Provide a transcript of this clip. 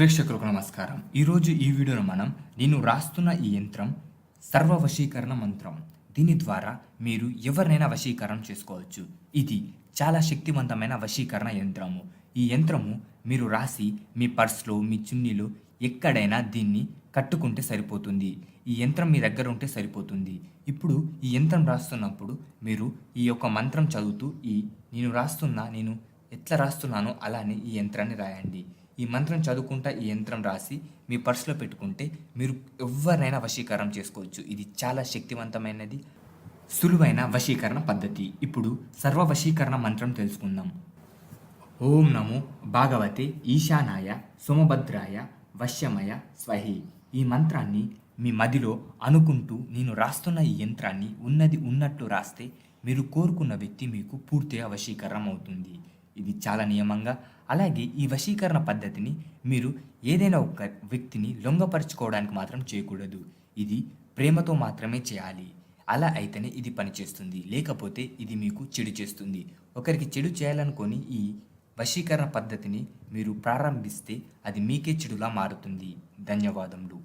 ప్రేక్షకులకు నమస్కారం. ఈరోజు ఈ వీడియోలో మనం నేను రాస్తున్న ఈ యంత్రం సర్వ వశీకరణ మంత్రం. దీని ద్వారా మీరు ఎవరినైనా వశీకరణం చేసుకోవచ్చు. ఇది చాలా శక్తివంతమైన వశీకరణ యంత్రము. ఈ యంత్రము మీరు రాసి మీ పర్స్లో, మీ చున్నీలో ఎక్కడైనా దీన్ని కట్టుకుంటే సరిపోతుంది. ఈ యంత్రం మీ దగ్గర ఉంటే సరిపోతుంది. ఇప్పుడు ఈ యంత్రం రాస్తున్నప్పుడు మీరు ఈ యొక్క మంత్రం చదువుతూ నేను ఎట్లా రాస్తున్నానో అలానే ఈ యంత్రాన్ని రాయండి. ఈ మంత్రం చదువుకుంటా ఈ యంత్రం రాసి మీ పర్సులో పెట్టుకుంటే మీరు ఎవరినైనా వశీకరణం చేసుకోవచ్చు. ఇది చాలా శక్తివంతమైనది, సులువైన వశీకరణ పద్ధతి. ఇప్పుడు సర్వ వశీకరణ మంత్రం తెలుసుకుందాం. ఓం నమో భాగవతే ఈశానాయ సోమభద్రాయ వశ్యమయ స్వహి. ఈ మంత్రాన్ని మీ మదిలో అనుకుంటూ నేను రాస్తున్న ఈ యంత్రాన్ని ఉన్నది ఉన్నట్లు రాస్తే మీరు కోరుకున్న వ్యక్తి మీకు పూర్తిగా వశీకరణం అవుతుంది. ఇది చాలా నియమంగా. అలాగే ఈ వశీకరణ పద్ధతిని మీరు ఏదైనా ఒక వ్యక్తిని లొంగపరుచుకోవడానికి మాత్రం చేయకూడదు. ఇది ప్రేమతో మాత్రమే చేయాలి. అలా అయితేనే ఇది పనిచేస్తుంది. లేకపోతే ఇది మీకు చెడు చేస్తుంది. ఒకరికి చెడు చేయాలనుకొని ఈ వశీకరణ పద్ధతిని మీరు ప్రారంభిస్తే అది మీకే చెడులా మారుతుంది. ధన్యవాదములు.